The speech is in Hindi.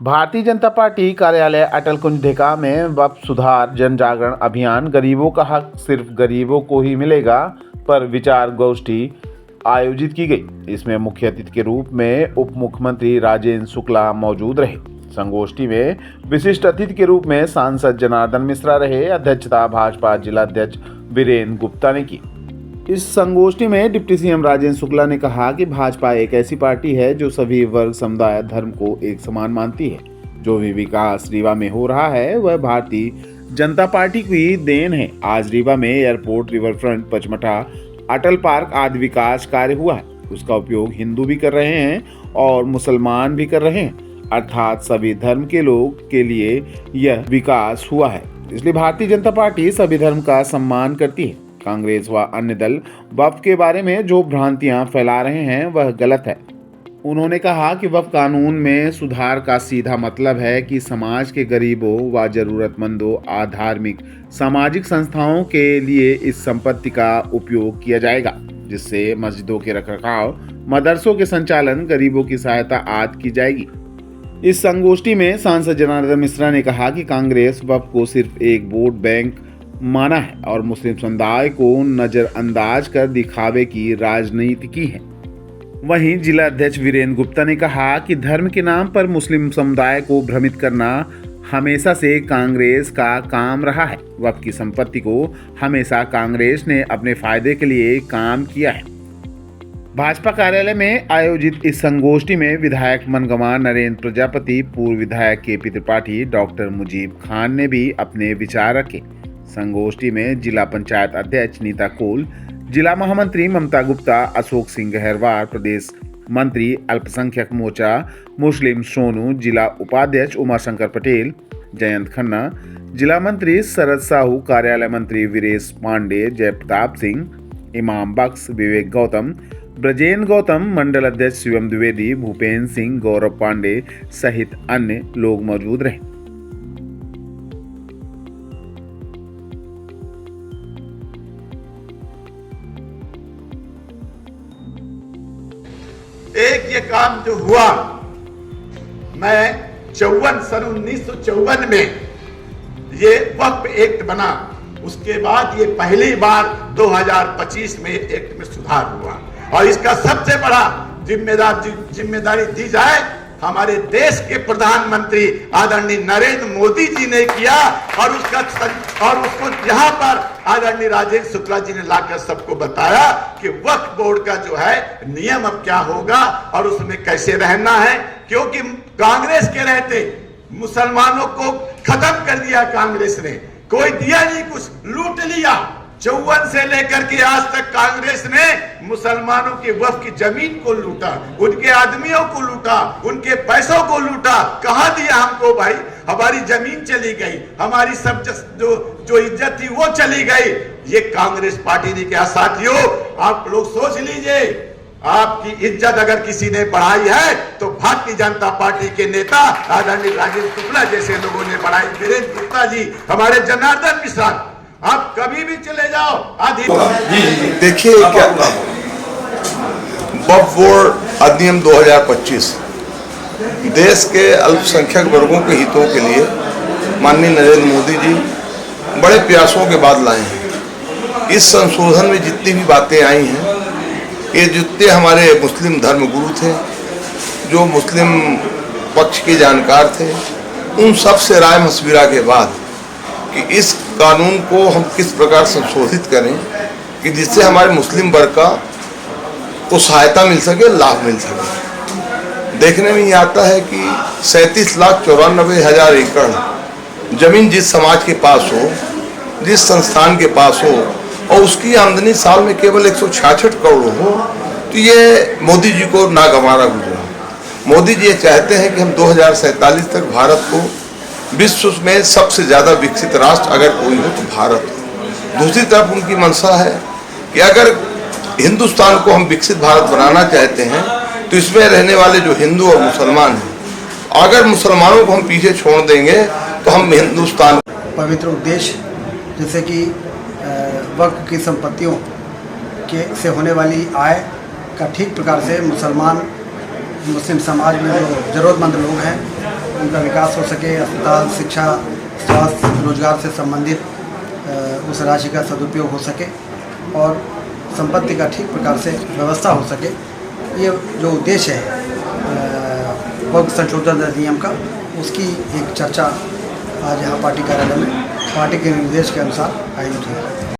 भारतीय जनता पार्टी कार्यालय अटल कुंज ढेका में वक्फ सुधार जन जागरण अभियान गरीबों का हक सिर्फ गरीबों को ही मिलेगा पर विचार गोष्ठी आयोजित की गई। इसमें मुख्य अतिथि के रूप में उप मुख्यमंत्री राजेंद्र शुक्ला मौजूद रहे। संगोष्ठी में विशिष्ट अतिथि के रूप में सांसद जनार्दन मिश्रा रहे। अध्यक्षता भाजपा जिला अध्यक्ष वीरेंद्र गुप्ता ने की। इस संगोष्ठी में डिप्टी सीएम राजेंद्र शुक्ला ने कहा कि भाजपा एक ऐसी पार्टी है जो सभी वर्ग, समुदाय, धर्म को एक समान मानती है। जो भी विकास रीवा में हो रहा है वह भारतीय जनता पार्टी की देन है। आज रीवा में एयरपोर्ट, रिवर फ्रंट, पचमढ़ा, अटल पार्क आदि विकास कार्य हुआ है। उसका उपयोग हिंदू भी कर रहे हैं और मुसलमान भी कर रहे हैं, अर्थात सभी धर्म के लोग के लिए यह विकास हुआ है। इसलिए भारतीय जनता पार्टी सभी धर्म का सम्मान करती है। कांग्रेस व अन्य दल वक्फ के बारे में जो भ्रांतियां फैला रहे हैं वह गलत है। उन्होंने कहा कि वक्फ कानून में सुधार का सीधा मतलब है कि समाज के गरीबों व जरूरतमंदों, आधार्मिक, सामाजिक संस्थाओं के लिए इस संपत्ति का उपयोग किया जाएगा, जिससे मस्जिदों के रखरखाव, मदरसों के संचालन, गरीबों की सहायता आदि की जाएगी। इस संगोष्ठी में सांसद जनार्दन मिश्रा ने कहा कि कांग्रेस वक्फ को सिर्फ एक वोट बैंक माना है और मुस्लिम समुदाय को नजरअंदाज कर दिखावे की राजनीति की है। वहीं जिला अध्यक्ष वीरेंद्र गुप्ता ने कहा कि धर्म के नाम पर मुस्लिम समुदाय को भ्रमित करना हमेशा से कांग्रेस का काम रहा है। वक्फ की संपत्ति को हमेशा कांग्रेस ने अपने फायदे के लिए काम किया है। भाजपा कार्यालय में आयोजित इस संगोष्ठी में विधायक मनगवां नरेंद्र प्रजापति, पूर्व विधायक केपी त्रिपाठी, डॉक्टर मुजीब खान ने भी अपने विचार रखे। संगोष्ठी में जिला पंचायत अध्यक्ष नीता कोल, जिला महामंत्री ममता गुप्ता, अशोक सिंह गहरवार, प्रदेश मंत्री अल्पसंख्यक मोर्चा मुस्लिम सोनू, जिला उपाध्यक्ष उमा शंकर पटेल, जयंत खन्ना, जिला मंत्री शरद साहू, कार्यालय मंत्री वीरेश पांडे, जयप्रताप सिंह, इमाम बख्श, विवेक गौतम, ब्रजेंद्र गौतम, मंडल अध्यक्ष शिवम द्विवेदी, भूपेन्द्र सिंह, गौरव पांडे सहित अन्य लोग मौजूद रहे। एक ये काम जो हुआ, मैं 1954 में ये वक्फ एक्ट बना, उसके बाद ये पहली बार 2025 में एक्ट में सुधार हुआ और इसका सबसे बड़ा जिम्मेदारी दी जाए हमारे देश के प्रधानमंत्री आदरणीय नरेंद्र मोदी जी ने किया और उसको यहाँ पर आदरणीय राजेंद्र शुक्ला जी ने लाकर सबको बताया कि वक्फ बोर्ड का जो है नियम अब क्या होगा और उसमें कैसे रहना है, क्योंकि कांग्रेस के रहते मुसलमानों को खत्म कर दिया कांग्रेस ने, कोई दिया नहीं, कुछ लूट लिया। 54 से लेकर के आज तक कांग्रेस ने मुसलमानों के वक्फ की जमीन को लूटा, उनके आदमियों को लूटा, उनके पैसों को लूटा। कहां दिया हमको भाई? हमारी जमीन चली गई, हमारी सब जो इज्जत थी वो चली गई। ये कांग्रेस पार्टी ने क्या? साथियों, आप लोग सोच लीजिए, आपकी इज्जत अगर किसी ने बढ़ाई है तो भारतीय जनता पार्टी के नेता आदरणीय राजेंद्र शुक्ला जैसे लोगों ने बढ़ाई। वीरेंद्र गुप्ता जी, हमारे जनार्दन मिश्रा, आप कभी भी चले जाओ। देखिए, क्या वक्फ बोर्ड अधिनियम 2025 देश के अल्पसंख्यक वर्गों के हितों के लिए माननीय नरेंद्र मोदी जी बड़े प्रयासों के बाद लाए हैं। इस संशोधन में जितनी भी बातें आई हैं, ये जितने हमारे मुस्लिम धर्मगुरु थे, जो मुस्लिम पक्ष के जानकार थे, उन सब से राय मशविरा के बाद कि इस कानून को हम किस प्रकार संशोधित करें कि जिससे हमारे मुस्लिम वर्ग को सहायता मिल सके, लाभ मिल सके। देखने में ये आता है कि 37,94,000 एकड़ जमीन जिस समाज के पास हो, जिस संस्थान के पास हो और उसकी आमदनी साल में केवल 166 करोड़ हो, तो ये मोदी जी को नागवारा गुजरा। मोदी जी ये चाहते हैं कि हम 2047 तक भारत को विश्व में सबसे ज़्यादा विकसित राष्ट्र अगर कोई हो तो भारत हो। दूसरी तरफ उनकी मंशा है कि अगर हिंदुस्तान को हम विकसित भारत बनाना चाहते हैं तो इसमें रहने वाले जो हिंदू और मुसलमान हैं, अगर मुसलमानों को हम पीछे छोड़ देंगे तो हम हिंदुस्तान पवित्र उद्देश्य जैसे कि वक्फ की संपत्तियों से होने वाली आय का ठीक प्रकार से मुस्लिम समाज में जो ज़रूरतमंद लोग हैं उनका विकास हो सके, अस्पताल, शिक्षा, स्वास्थ्य, रोजगार से संबंधित उस राशि का सदुपयोग हो सके और संपत्ति का ठीक प्रकार से व्यवस्था हो सके। ये जो उद्देश्य है वक्फ संशोधन अधिनियम का, उसकी एक चर्चा आज यहाँ पार्टी कार्यालय में पार्टी के निर्देश के अनुसार आयोजित हुई।